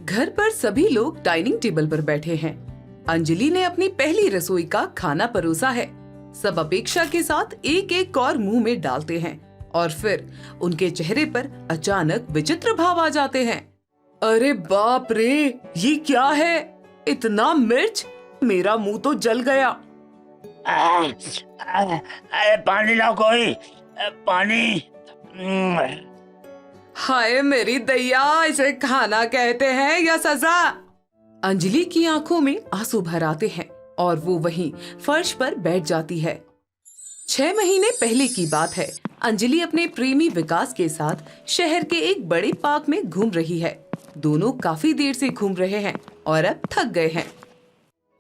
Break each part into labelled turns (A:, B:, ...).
A: घर पर सभी लोग डाइनिंग टेबल पर बैठे हैं। अंजलि ने अपनी पहली रसोई का खाना परोसा है। सब अपेक्षा के साथ एक एक और मुंह में डालते हैं और फिर उनके चेहरे पर अचानक विचित्र भाव आ जाते हैं। अरे बाप रे, ये क्या है? इतना मिर्च! मेरा मुंह तो जल गया।
B: अरे पानी लाओ कोई, पानी।
A: हाय मेरी दैया, इसे खाना कहते हैं या सजा? अंजलि की आंखों में आंसू भर आते हैं और वो वहीं फर्श पर बैठ जाती है। 6 महीने पहले की बात है। अंजलि अपने प्रेमी विकास के साथ शहर के एक बड़े पार्क में घूम रही है। दोनों काफी देर से घूम रहे हैं और अब थक गए हैं।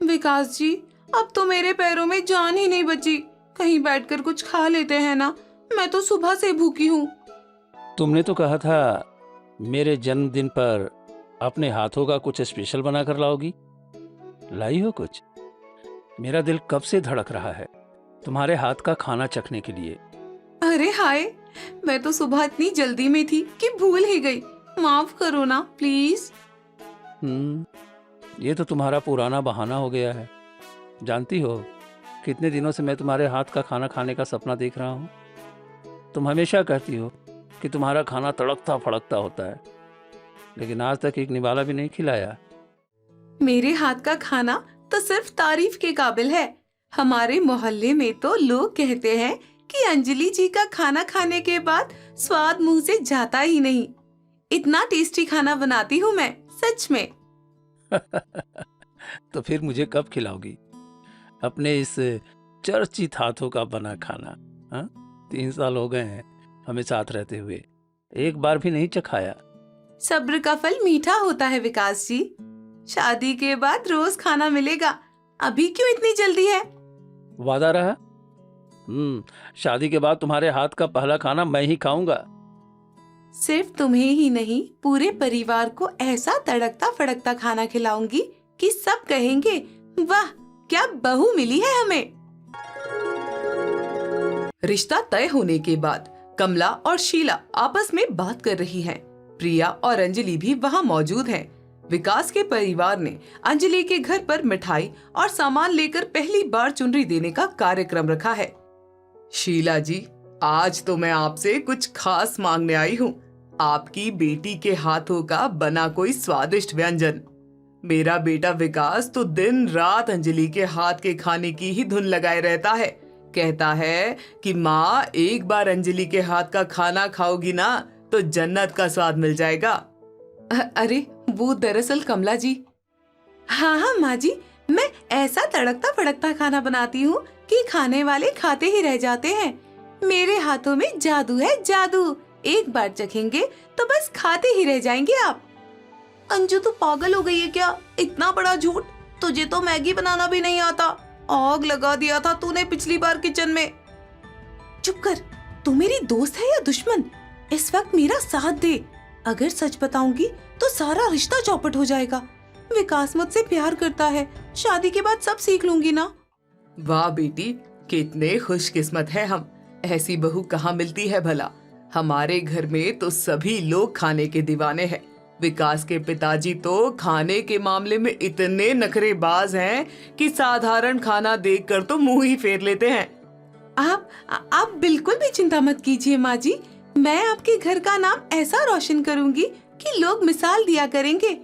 A: विकास जी, अब तो मेरे पैरों में जान ही नहीं बची। कहीं बैठकर कुछ खा लेते हैं ना, मैं तो सुबह से भूखी हूँ।
C: तुमने तो कहा था मेरे जन्मदिन पर अपने हाथों का कुछ स्पेशल बना कर लाओगी। लाई हो कुछ? मेरा दिल कब से धड़क रहा है तुम्हारे हाथ का खाना चखने के लिए।
A: अरे हाय, मैं तो सुबह इतनी जल्दी में थी कि भूल ही गई। माफ करो ना प्लीज।
C: ये तो तुम्हारा पुराना बहाना हो गया है। जानती हो कितने दिनों से मैं तुम्हारे हाथ का खाना खाने का सपना देख रहा हूँ। तुम हमेशा कहती हो कि तुम्हारा खाना तड़कता फड़कता होता है, लेकिन आज तक एक निवाला भी नहीं खिलाया।
A: मेरे हाथ का खाना तो सिर्फ तारीफ के काबिल है। हमारे मोहल्ले में तो लोग कहते हैं कि अंजलि जी का खाना खाने के बाद स्वाद मुंह से जाता ही नहीं। इतना टेस्टी खाना बनाती हूँ मैं, सच में।
C: तो फिर मुझे कब खिलाओगी अपने इस चर्चित हाथों का बना खाना? 3 साल हो गए हैं हमें साथ रहते हुए, एक बार भी नहीं चखाया।
A: सब्र का फल मीठा होता है विकास जी। शादी के बाद रोज खाना मिलेगा। अभी क्यों इतनी जल्दी है?
C: वादा रहा। शादी के बाद तुम्हारे हाथ का पहला खाना मैं ही खाऊंगा।
A: सिर्फ तुम्हें ही नहीं, पूरे परिवार को ऐसा तड़कता फड़कता खाना खिलाऊंगी कि सब कहेंगे, वाह क्या बहू मिली है हमें। रिश्ता तय होने के बाद कमला और शीला आपस में बात कर रही हैं। प्रिया और अंजलि भी वहाँ मौजूद हैं। विकास के परिवार ने अंजलि के घर पर मिठाई और सामान लेकर पहली बार चुनरी देने का कार्यक्रम रखा है। शीला जी, आज तो मैं आपसे कुछ खास मांगने आई हूँ। आपकी बेटी के हाथों का बना कोई स्वादिष्ट व्यंजन। मेरा बेटा विकास तो दिन रात अंजलि के हाथ के खाने की ही धुन लगाए रहता है। कहता है कि माँ, एक बार अंजलि के हाथ का खाना खाओगी ना तो जन्नत का स्वाद मिल जाएगा। अरे वो दरअसल कमला जी। हाँ माँ जी, मैं ऐसा तड़कता फड़कता खाना बनाती हूँ कि खाने वाले खाते ही रह जाते हैं। मेरे हाथों में जादू है, जादू। एक बार चखेंगे तो बस खाते ही रह जाएंगे आप। अंजू, तू पागल हो गई है क्या? इतना बड़ा झूठ! तुझे तो मैगी बनाना भी नहीं आता। आग लगा दिया था तूने पिछली बार किचन में। चुप कर। तू मेरी दोस्त है या दुश्मन? इस वक्त मेरा साथ दे। अगर सच बताऊंगी तो सारा रिश्ता चौपट हो जाएगा। विकास मुझसे प्यार करता है। शादी के बाद सब सीख लूंगी ना। वाह बेटी, कितने खुशकिस्मत है हम। ऐसी बहू कहाँ मिलती है भला। हमारे घर में तो सभी लोग खाने के दीवाने हैं। विकास के पिताजी तो खाने के मामले में इतने नखरेबाज हैं कि साधारण खाना देखकर तो मुंह ही फेर लेते हैं। आप बिल्कुल भी चिंता मत कीजिए माँ जी। मैं आपके घर का नाम ऐसा रोशन करूंगी कि लोग मिसाल दिया करेंगे।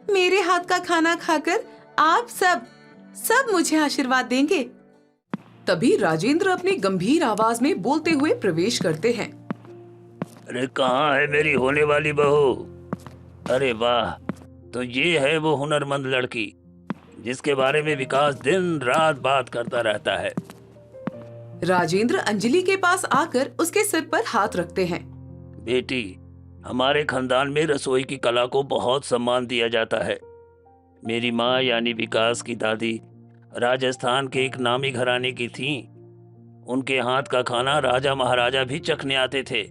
A: मेरे हाथ का खाना खाकर आप सब मुझे आशीर्वाद देंगे। तभी राजेंद्र अपनी गंभीर आवाज में बोलते हुए प्रवेश करते हैं।
B: अरे कहाँ है मेरी होने वाली बहू? अरे वाह, तो ये है वो हुनरमंद लड़की जिसके बारे में विकास दिन रात बात करता रहता है।
A: राजेंद्र अंजलि के पास आकर उसके सिर पर हाथ रखते हैं।
B: बेटी, हमारे खानदान में रसोई की कला को बहुत सम्मान दिया जाता है। मेरी माँ यानी विकास की दादी राजस्थान के एक नामी घराने की थी। उनके हाथ का खाना राजा महाराजा भी चखने आते थे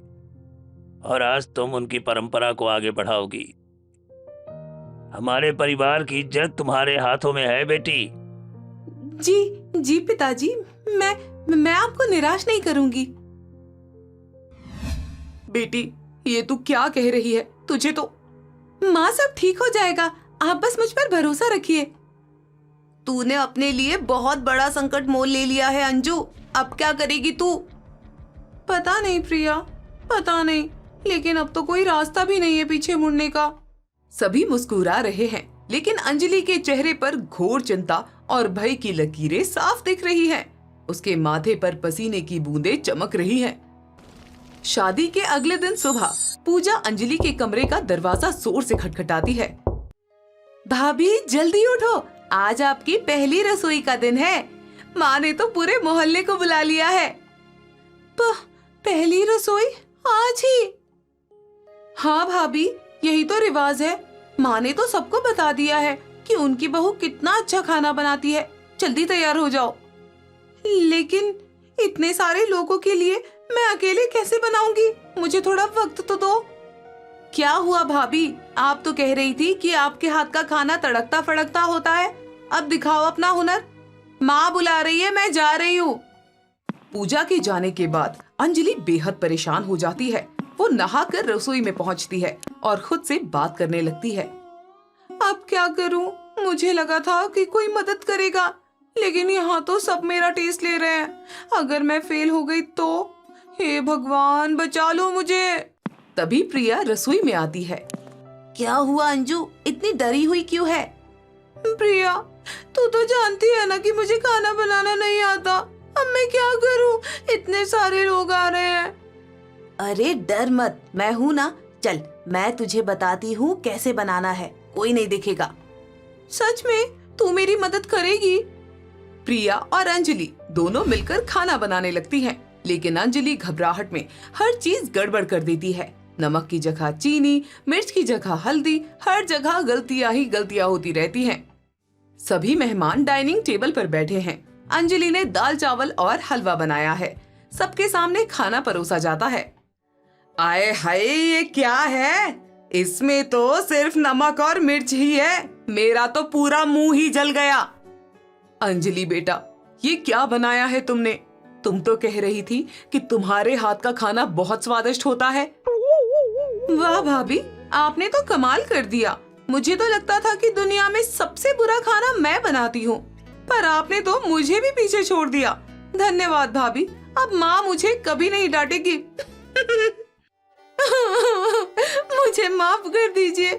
B: और आज तुम उनकी परंपरा को आगे बढ़ाओगी। हमारे परिवार की इज्जत तुम्हारे हाथों में है बेटी।
A: जी पिताजी, मैं आपको निराश नहीं करूंगी। बेटी, ये तू क्या कह रही है? माँ सब ठीक हो जाएगा, आप बस मुझ पर भरोसा रखिए। तूने अपने लिए बहुत बड़ा संकट मोल ले लिया है अंजू, अब क्या करेगी तू? पता नहीं प्रिया, पता नहीं, लेकिन अब तो कोई रास्ता भी नहीं है पीछे मुड़ने का। सभी मुस्कुरा रहे हैं, लेकिन अंजलि के चेहरे पर घोर चिंता और भय की लकीरें साफ दिख रही हैं। उसके माथे पर पसीने की बूंदें चमक रही हैं। शादी के अगले दिन सुबह पूजा अंजलि के कमरे का दरवाजा जोर से खटखटाती है। भाभी जल्दी उठो, आज आपकी पहली रसोई का दिन है। माँ ने तो पूरे मोहल्ले को बुला लिया है। पहली रसोई आज ही? हाँ भाभी, यही तो रिवाज है। माँ ने तो सबको बता दिया है कि उनकी बहू कितना अच्छा खाना बनाती है। जल्दी तैयार हो जाओ। लेकिन इतने सारे लोगों के लिए मैं अकेले कैसे बनाऊंगी? मुझे थोड़ा वक्त तो दो। क्या हुआ भाभी, आप तो कह रही थी कि आपके हाथ का खाना तड़कता फड़कता होता है। अब दिखाओ अपना हुनर। माँ बुला रही है, मैं जा रही हूँ। पूजा के जाने के बाद अंजलि बेहद परेशान हो जाती है। वो नहाकर रसोई में पहुंचती है और खुद से बात करने लगती है। अब क्या करूं? मुझे लगा था कि कोई मदद करेगा, लेकिन यहाँ तो सब मेरा टेस्ट ले रहे हैं। अगर मैं फेल हो गई तो? हे भगवान, बचा लो मुझे। तभी प्रिया रसोई में आती है। क्या हुआ अंजू, इतनी डरी हुई क्यों है? प्रिया, तू तो जानती है ना कि मुझे खाना बनाना नहीं आता। अब मैं क्या करूं? इतने सारे लोग आ रहे हैं। अरे डर मत, मैं हूं ना। चल, मैं तुझे बताती हूँ कैसे बनाना है, कोई नहीं देखेगा। सच में तू मेरी मदद करेगी? प्रिया और अंजलि दोनों मिलकर खाना बनाने लगती हैं, लेकिन अंजलि घबराहट में हर चीज गड़बड़ कर देती है। नमक की जगह चीनी, मिर्च की जगह हल्दी, हर जगह गलतियां ही गलतियां होती रहती हैं। सभी मेहमान डाइनिंग टेबल पर बैठे हैं। अंजलि ने दाल चावल और हलवा बनाया है। सबके सामने खाना परोसा जाता है। आए हाय, ये क्या है? इसमें तो सिर्फ नमक और मिर्च ही है। मेरा तो पूरा मुंह ही जल गया। अंजलि बेटा, ये क्या बनाया है तुमने? तुम तो कह रही थी कि तुम्हारे हाथ का खाना बहुत स्वादिष्ट होता है। वाह भाभी, आपने तो कमाल कर दिया। मुझे तो लगता था कि दुनिया में सबसे बुरा खाना मैं बनाती हूँ, पर आपने तो मुझे भी पीछे छोड़ दिया। धन्यवाद भाभी, अब माँ मुझे कभी नहीं डांटेगी। मुझे माफ कर दीजिए,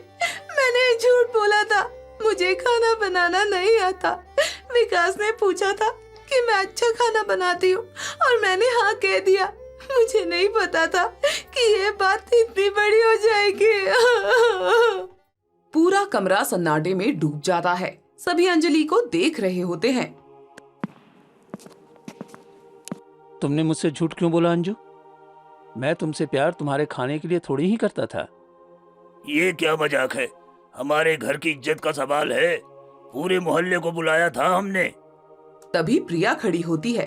A: मैंने झूठ बोला था। मुझे खाना बनाना नहीं आता। विकास ने पूछा था कि मैं अच्छा खाना बनाती हूँ और मैंने हाँ कह दिया। मुझे नहीं पता था कि ये बात इतनी बड़ी हो जाएगी। पूरा कमरा सन्नाटे में डूब जाता है। सभी अंजलि को देख रहे होते हैं।
C: तुमने मुझसे झूठ क्यों बोला अंजू? मैं तुमसे प्यार तुम्हारे खाने के लिए थोड़ी ही करता था।
B: ये क्या मजाक है? हमारे घर की इज्जत का सवाल है। पूरे मोहल्ले को बुलाया था हमने।
A: तभी प्रिया खड़ी होती है।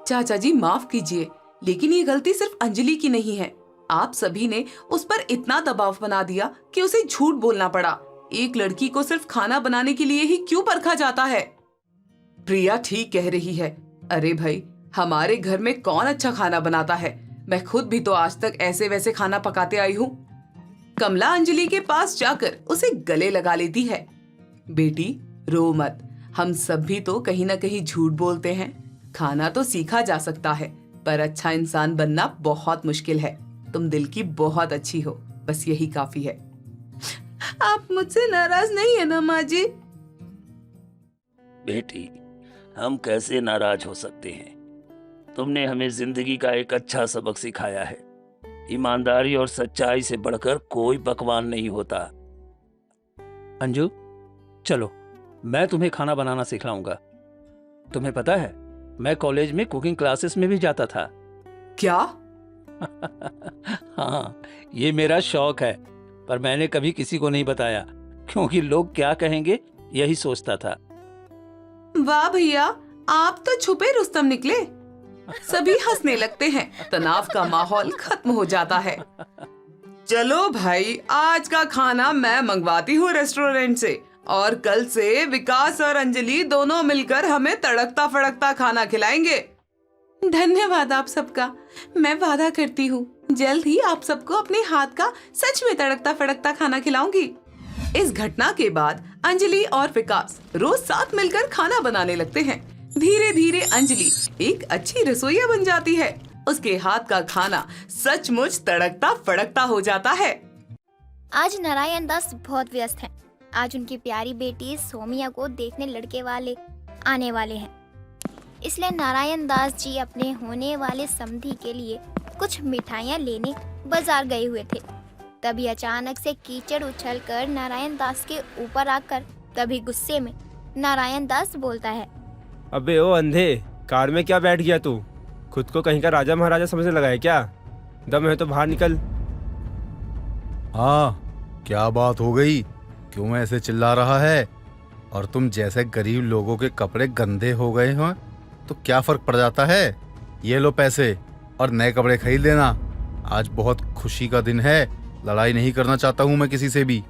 A: चाचा जी माफ कीजिए, लेकिन ये गलती सिर्फ अंजलि की नहीं है। आप सभी ने उस पर इतना दबाव बना दिया कि उसे झूठ बोलना पड़ा। एक लड़की को सिर्फ खाना बनाने के लिए ही क्यों परखा जाता है? प्रिया ठीक कह रही है। अरे भाई, हमारे घर में कौन अच्छा खाना बनाता है? मैं खुद भी तो आज तक ऐसे वैसे खाना पकाते आई हूँ। कमला अंजलि के पास जाकर उसे गले लगा लेती है। बेटी रो मत, हम सब भी तो कहीं ना कहीं झूठ बोलते हैं। खाना तो सीखा जा सकता है, पर अच्छा इंसान बनना बहुत मुश्किल है। तुम दिल की बहुत अच्छी हो, बस यही काफी है। आप मुझसे नाराज नहीं है ना माँ जी?
B: बेटी, हम कैसे नाराज हो सकते हैं? तुमने हमें जिंदगी का एक अच्छा सबक सिखाया है। ईमानदारी और सच्चाई से बढ़कर कोई पकवान नहीं होता।
C: अंजू, चलो मैं तुम्हें खाना बनाना सिखलाऊंगा। तुम्हें पता है, मैं कॉलेज में कुकिंग क्लासेस में भी जाता था।
A: क्या?
C: हाँ, ये मेरा शौक है, पर मैंने कभी किसी को नहीं बताया, क्योंकि लोग क्या कहेंगे यही सोचता था।
A: वाह भैया, आप तो छुपे रुस्तम निकले। सभी हंसने लगते हैं। तनाव का माहौल खत्म हो जाता है। चलो भाई, आज का खाना मैं मंगवाती हूँ रेस्टोरेंट से, और कल से विकास और अंजलि दोनों मिलकर हमें तड़कता फड़कता खाना खिलाएंगे। धन्यवाद आप सबका। मैं वादा करती हूँ जल्द ही आप सबको अपने हाथ का सच में तड़कता फड़कता खाना खिलाऊंगी। इस घटना के बाद अंजलि और विकास रोज साथ मिलकर खाना बनाने लगते हैं। धीरे धीरे अंजलि एक अच्छी रसोइया बन जाती है। उसके हाथ का खाना सचमुच तड़कता फड़कता हो जाता है।
D: आज नारायण दास बहुत व्यस्त हैं। आज उनकी प्यारी बेटी सोमिया को देखने लड़के वाले आने वाले हैं, इसलिए नारायण दास जी अपने होने वाले समधी के लिए कुछ मिठाइयाँ लेने बाजार गए हुए थे। तभी अचानक से कीचड़ उछलकर नारायण दास के ऊपर आकर तभी गुस्से में नारायण दास बोलता है,
E: अबे ओ अंधे, कार में क्या बैठ गया तू? खुद को कहीं का राजा महाराजा समझने लगा है क्या? दम है तो बाहर निकल।
F: हाँ, क्या बात हो गई? क्यों ऐसे चिल्ला रहा है? और तुम जैसे गरीब लोगों के कपड़े गंदे हो गए हों तो क्या फर्क पड़ जाता है? ये लो पैसे और नए कपड़े खरीद लेना। आज बहुत खुशी का दिन है, लड़ाई नहीं करना चाहता हूँ मैं किसी से भी।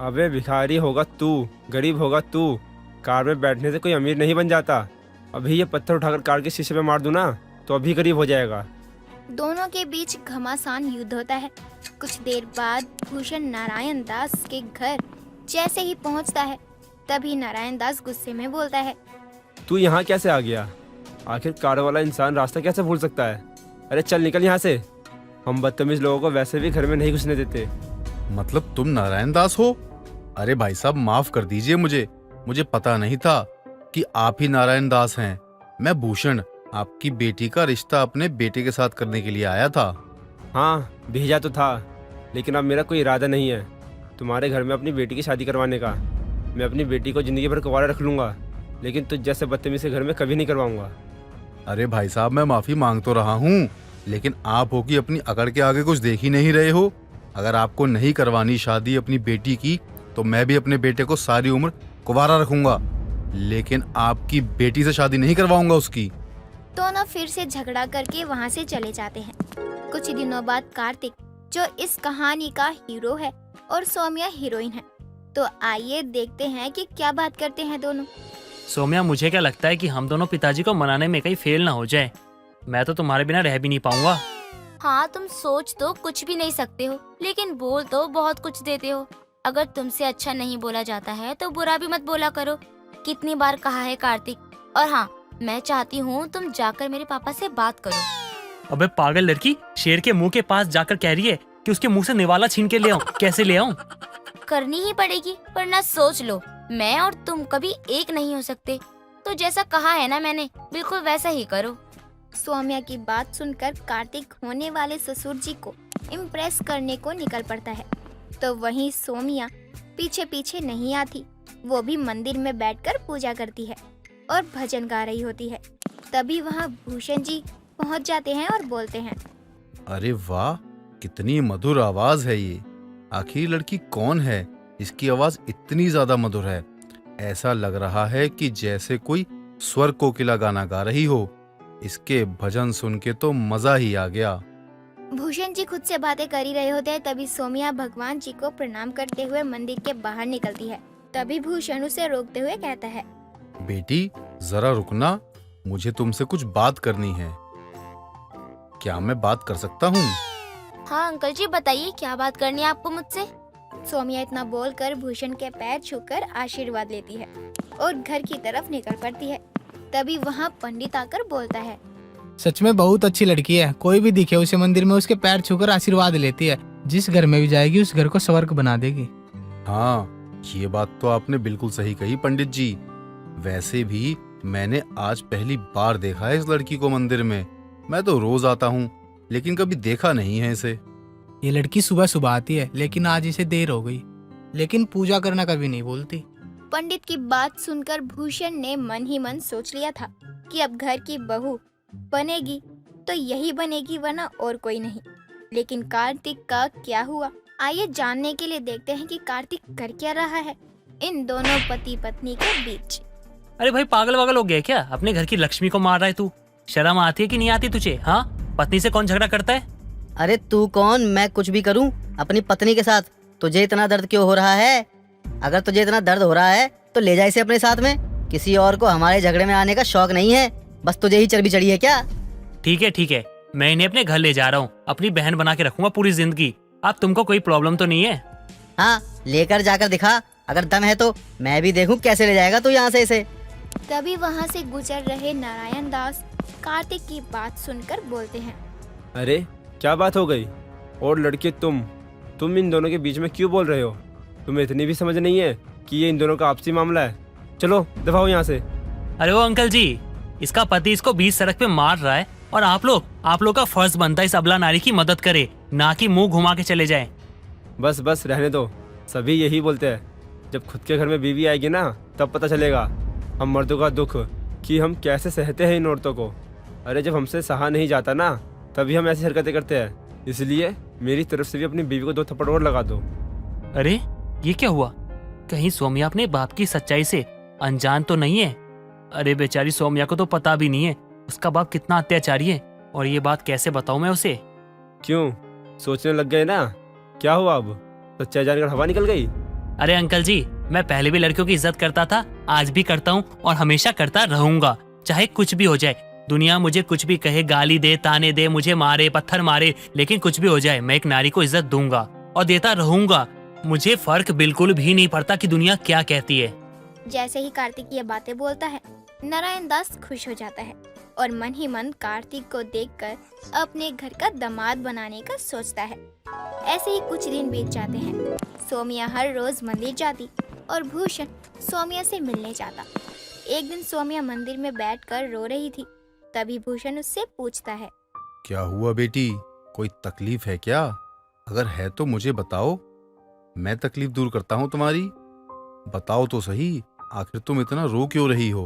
E: अबे भिखारी होगा तू, गरीब होगा तू, कार में बैठने से कोई अमीर नहीं बन जाता। अभी ये पत्थर उठाकर कार के शीशे पे मार दूं ना तो अभी गरीब हो जाएगा।
D: दोनों के बीच घमासान युद्ध होता है। कुछ देर बाद भूषण नारायण दास के घर जैसे ही पहुंचता है तभी नारायण दास गुस्से में बोलता है,
E: तू यहाँ कैसे आ गया? आखिर कार वाला इंसान रास्ता कैसे भूल सकता है? अरे चल निकल यहाँ से। हम बदतमीज लोगों को वैसे भी घर में नहीं घुसने देते।
F: मतलब तुम नारायण दास हो? अरे भाई साहब, माफ कर दीजिए मुझे पता नहीं था कि आप ही नारायण दास हैं। मैं भूषण, आपकी बेटी का रिश्ता अपने बेटे के साथ करने के लिए आया था।
E: हाँ भेजा तो था, लेकिन अब मेरा कोई इरादा नहीं है तुम्हारे घर में अपनी बेटी की शादी करवाने का। मैं अपनी बेटी को जिंदगी भर कुंवारा रख लूंगा, लेकिन तुझ जैसे बदतमीज से घर में कभी नहीं करवाऊंगा।
F: अरे भाई साहब, मैं माफी मांग तो रहा हूँ, लेकिन आप हो कि अपनी अकड़ के आगे कुछ देख ही नहीं रहे हो। अगर आपको नहीं करवानी शादी अपनी बेटी की तो मैं भी अपने बेटे को सारी उम्र कुंवारा रखूंगा, लेकिन आपकी बेटी से शादी नहीं करवाऊंगा उसकी।
D: दोनों फिर से झगड़ा करके वहाँ से चले जाते हैं। कुछ दिनों बाद कार्तिक, जो इस कहानी का हीरो है, और सौम्या हीरोइन है, तो आइए देखते हैं कि क्या बात करते हैं दोनों।
G: सौम्या, मुझे क्या लगता है कि हम दोनों पिताजी को मनाने में कहीं फेल ना हो जाए। मैं तो तुम्हारे बिना रह भी नहीं पाऊंगा।
H: हाँ, तुम सोच तो कुछ भी नहीं सकते हो, लेकिन बोल तो बहुत कुछ देते हो। अगर तुमसे अच्छा नहीं बोला जाता है तो बुरा भी मत बोला करो। कितनी बार कहा है कार्तिक। और हाँ, मैं चाहती हूँ तुम जाकर मेरे पापा से बात करो।
G: अबे पागल लड़की, शेर के मुंह के पास जाकर कह रही है कि उसके मुंह से निवाला छीन के ले आऊं। कैसे ले आऊं?
H: करनी ही पड़ेगी, वरना सोच लो, मैं और तुम कभी एक नहीं हो सकते। तो जैसा कहा है ना मैंने, बिल्कुल वैसा ही करो।
D: सौम्या की बात सुनकर कार्तिक होने वाले ससुर जी को इम्प्रेस करने को निकल पड़ता है। तो वहीं सौम्या पीछे पीछे नहीं आती, वो भी मंदिर में बैठकर पूजा करती है और भजन गा रही होती है। तभी वहाँ भूषण जी पहुँच जाते हैं और बोलते हैं,
F: अरे वाह, कितनी मधुर आवाज है ये। आखिर लड़की कौन है? इसकी आवाज इतनी ज्यादा मधुर है, ऐसा लग रहा है कि जैसे कोई स्वर कोकिला गाना गा रही हो। इसके भजन सुन के तो मजा ही आ गया।
D: भूषण जी खुद से बातें कर ही रहे होते हैं। तभी सौम्या भगवान जी को प्रणाम करते हुए मंदिर के बाहर निकलती है। तभी भूषण उसे रोकते हुए कहता है,
F: बेटी जरा रुकना, मुझे तुमसे कुछ बात करनी है। क्या मैं बात कर सकता हूँ?
H: हाँ अंकल जी, बताइए क्या बात करनी है आपको मुझसे।
D: सौम्या इतना बोलकर भूषण के पैर छूकर आशीर्वाद लेती है और घर की तरफ निकल पड़ती है। तभी वहाँ पंडित आकर बोलता है,
I: सच में बहुत अच्छी लड़की है। कोई भी दिखे उसे मंदिर में उसके पैर छूकर आशीर्वाद लेती है। जिस घर में भी जाएगी उस घर को स्वर्ग बना देगी।
F: हाँ, ये बात तो आपने बिल्कुल सही कही पंडित जी। वैसे भी मैंने आज पहली बार देखा है इस लड़की को मंदिर में। मैं तो रोज आता हूँ, लेकिन कभी देखा नहीं है इसे।
I: ये लड़की सुबह सुबह आती है, लेकिन आज इसे देर हो गई। लेकिन पूजा करना कभी नहीं भूलती।
D: पंडित की बात सुनकर भूषण ने मन ही मन सोच लिया था कि अब घर की बहू बनेगी तो यही बनेगी, वरना और कोई नहीं। लेकिन कार्तिक का क्या हुआ, आइए जानने के लिए देखते हैं कि कार्तिक कर क्या रहा है इन दोनों पति पत्नी के बीच।
G: अरे भाई, पागल वागल हो गया क्या? अपने घर की लक्ष्मी को मार रहा है तू। शर्म आती है कि नहीं आती तुझे? हाँ, पत्नी से कौन झगड़ा करता है?
J: अरे तू कौन, मैं कुछ भी करूं अपनी पत्नी के साथ? तुझे इतना दर्द क्यों हो रहा है? अगर तुझे इतना दर्द हो रहा है तो ले जा इसे अपने साथ में। किसी और को हमारे झगड़े में आने का शौक नहीं है, बस तुझे ही चर्बी चढ़ी है क्या?
G: ठीक है, मैं इन्हें अपने घर ले जा रहा हूँ, अपनी बहन बना के रखूंगा पूरी जिंदगी। अब तुमको कोई प्रॉब्लम तो नहीं है?
J: हाँ, लेकर जाकर दिखा, अगर दम है तो मैं भी देखूं कैसे ले जाएगा तू यहाँ से इसे।
D: तभी वहाँ से गुजर रहे नारायण दास कार्तिक की बात सुनकर बोलते हैं,
E: अरे क्या बात हो गई? और लड़के तुम इन दोनों के बीच में क्यों बोल रहे हो? तुम्हें इतनी भी समझ नहीं है कि ये इन दोनों का आपसी मामला है? चलो दफा हो यहाँ से।
G: अरे वो अंकल जी, इसका पति इसको बीच सड़क पे मार रहा है और आप लोग का फर्ज बनता है इस अबला नारी की मदद करे, ना कि मुंह घुमा के चले जाए।
E: बस बस रहने दो, सभी यही बोलते हैं। जब खुद के घर में बीवी आएगी ना, तब पता चलेगा हम मर्दों का दुख, कि हम कैसे सहते हैं इन औरतों को। अरे जब हमसे सहा नहीं जाता ना, तभी हम ऐसी हरकतें करते हैं। इसलिए मेरी तरफ से भी अपनी बीवी को 2 थप्पड़ और लगा दो।
G: अरे ये क्या हुआ? कहीं सौम्या अपने बाप की सच्चाई से अनजान तो नहीं है? अरे बेचारी सौम्या को तो पता भी नहीं है उसका बाप कितना अत्याचारी है, और ये बात कैसे बताऊं मैं उसे?
E: क्यों सोचने लग गए ना? क्या हुआ अब? सच्चाई जानकर हवा निकल गई?
G: अरे अंकल जी, मैं पहले भी लड़कियों की इज्जत करता था, आज भी करता हूँ और हमेशा करता रहूंगा, चाहे कुछ भी हो जाए। दुनिया मुझे कुछ भी कहे, गाली दे, ताने दे, मुझे मारे, पत्थर मारे, लेकिन कुछ भी हो जाए, मैं एक नारी को इज्जत दूंगा और देता रहूंगा। मुझे फर्क बिल्कुल भी नहीं पड़ता कि दुनिया क्या कहती है।
D: जैसे ही कार्तिक ये बातें बोलता है, नारायण दास खुश हो जाता है और मन ही मन कार्तिक को देखकर अपने घर का दामाद बनाने का सोचता है। ऐसे ही कुछ दिन बीत जाते हैं। सौम्या हर रोज मंदिर जाती और भूषण सौम्या से मिलने जाता। एक दिन सौम्या मंदिर में बैठकर रो रही थी। तभी भूषण उससे पूछता है,
F: क्या हुआ बेटी, कोई तकलीफ है क्या? अगर है तो मुझे बताओ, मैं तकलीफ दूर करता हूँ तुम्हारी। बताओ तो सही, आखिर तुम इतना रो क्यों रही हो?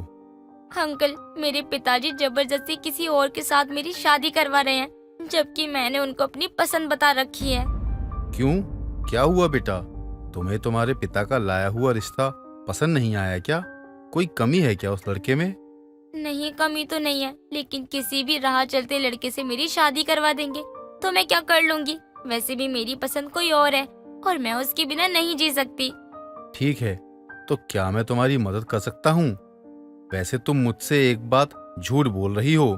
H: अंकल, मेरे पिताजी जबरदस्ती किसी और के साथ मेरी शादी करवा रहे हैं, जबकि मैंने उनको अपनी पसंद बता रखी है।
F: क्यों, क्या हुआ बेटा? तुम्हें तुम्हारे पिता का लाया हुआ रिश्ता पसंद नहीं आया क्या? कोई कमी है क्या उस लड़के में?
H: नहीं, कमी तो नहीं है, लेकिन किसी भी राह चलते लड़के से मेरी शादी करवा देंगे तो मैं क्या कर लूंगी? वैसे भी मेरी पसंद कोई और है और मैं उसके बिना नहीं जी सकती।
F: ठीक है, तो क्या मैं तुम्हारी मदद कर सकता हूँ? वैसे तुम मुझसे एक बात झूठ बोल रही हो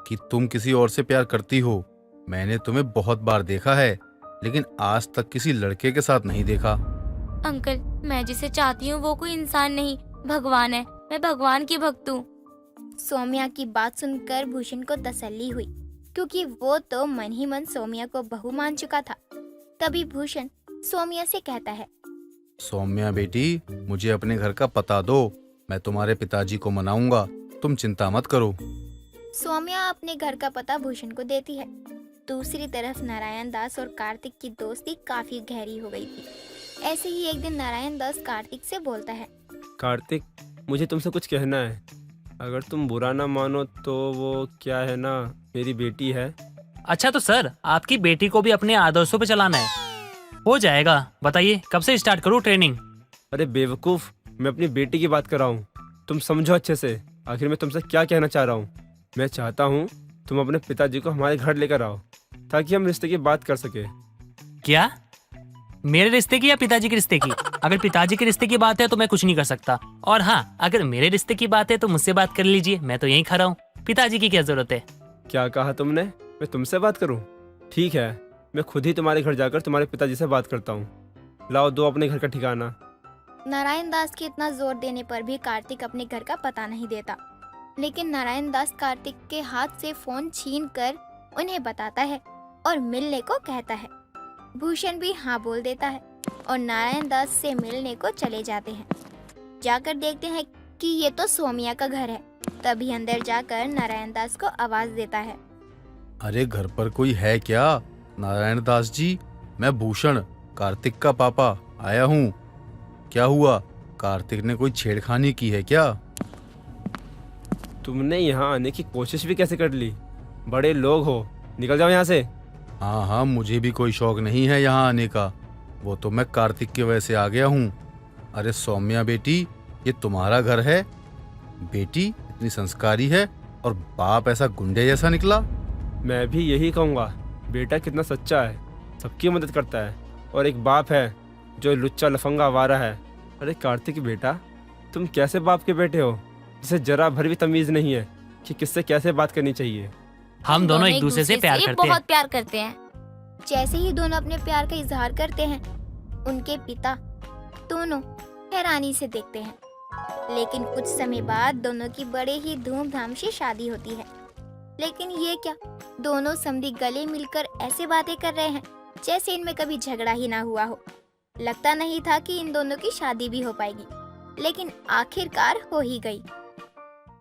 F: कि तुम किसी और से प्यार करती हो। मैंने तुम्हें बहुत बार देखा है, लेकिन आज तक किसी लड़के के साथ नहीं देखा।
H: अंकल, मैं जिसे चाहती हूँ वो कोई इंसान नहीं, भगवान है। मैं भगवान की भक्त हूँ।
D: सौम्या की बात सुनकर भूषण को तसल्ली हुई, क्योंकि वो तो मन ही मन सौम्या को बहू मान चुका था। तभी भूषण सौम्या से कहता है,
F: सौम्या बेटी, मुझे अपने घर का पता दो, मैं तुम्हारे पिताजी को मनाऊंगा, तुम चिंता मत करो।
D: सौम्या अपने घर का पता भूषण को देती है। दूसरी तरफ नारायण दास और कार्तिक की दोस्ती काफी गहरी हो गई थी। ऐसे ही एक दिन नारायण दास कार्तिक से बोलता है,
E: कार्तिक, मुझे तुमसे कुछ कहना है। अगर तुम बुरा ना मानो तो वो क्या है ना, मेरी बेटी है।
G: अच्छा तो सर, आपकी बेटी को भी अपने आदर्शों पे चलाना है? हो जाएगा, बताइए कब से स्टार्ट करूँ ट्रेनिंग?
E: अरे बेवकूफ, मैं अपनी बेटी की बात कर रहा हूँ, तुम समझो अच्छे से। आखिर मैं तुमसे क्या कहना चाह रहा हूँ? मैं चाहता हूँ तुम अपने पिताजी को हमारे घर लेकर आओ, ताकि हम रिश्ते की बात कर सके।
G: क्या? मेरे रिश्ते की या पिताजी के रिश्ते की? अगर पिताजी के रिश्ते की बात है तो मैं कुछ नहीं कर सकता, और हाँ, अगर मेरे रिश्ते की बात है तो मुझसे बात कर लीजिए, मैं तो यहीं खड़ा हूँ। पिताजी की क्या जरूरत है?
E: क्या कहा तुमने? मैं तुमसे बात करूँ? ठीक है, मैं खुद ही तुम्हारे घर जाकर तुम्हारे पिताजी से बात करता हूँ। लाओ दो अपने घर का ठिकाना।
D: नारायण दास के इतना जोर देने पर भी कार्तिक अपने घर का पता नहीं देता, लेकिन नारायण दास कार्तिक के हाथ से फोन छीन कर उन्हें बताता है और मिलने को कहता है। भूषण भी हाँ बोल देता है और नारायण दास से मिलने को चले जाते हैं। जाकर देखते हैं कि ये तो सौम्या का घर है। तभी अंदर जाकर नारायण दास को आवाज देता है,
F: अरे घर पर कोई है क्या? नारायण दास जी, मैं भूषण, कार्तिक का पापा आया हूँ। क्या हुआ, कार्तिक ने कोई छेड़खानी की है क्या?
E: तुमने यहाँ आने की कोशिश भी कैसे कर ली? बड़े लोग हो, निकल जाओ यहाँ से।
F: हाँ हाँ, मुझे भी कोई शौक नहीं है यहाँ आने का, वो तो मैं कार्तिक की वजह से आ गया हूँ। अरे सौम्या बेटी, ये तुम्हारा घर है? बेटी इतनी संस्कारी है और बाप ऐसा गुंडे जैसा निकला।
E: मैं भी यही कहूँगा, बेटा कितना सच्चा है, सबकी मदद करता है, और एक बाप है जो लुच्चा लफंगा आवारा है। अरे कार्तिक बेटा, तुम कैसे बाप के बेटे हो जिसे जरा भर भी तमीज़ नहीं है कि किससे कैसे बात करनी चाहिए?
G: हम दोनों एक दूसरे से प्यार करते हैं।
H: बहुत प्यार करते हैं।
D: जैसे ही दोनों अपने प्यार का इजहार करते हैं, उनके पिता दोनों हैरानी से देखते हैं। लेकिन कुछ समय बाद दोनों की बड़े ही धूमधाम से शादी होती है। लेकिन ये क्या, दोनों समधी गले मिलकर ऐसे बातें कर रहे हैं जैसे इनमें कभी झगड़ा ही ना हुआ हो। लगता नहीं था कि इन दोनों की शादी भी हो पाएगी, लेकिन आखिरकार हो ही गई।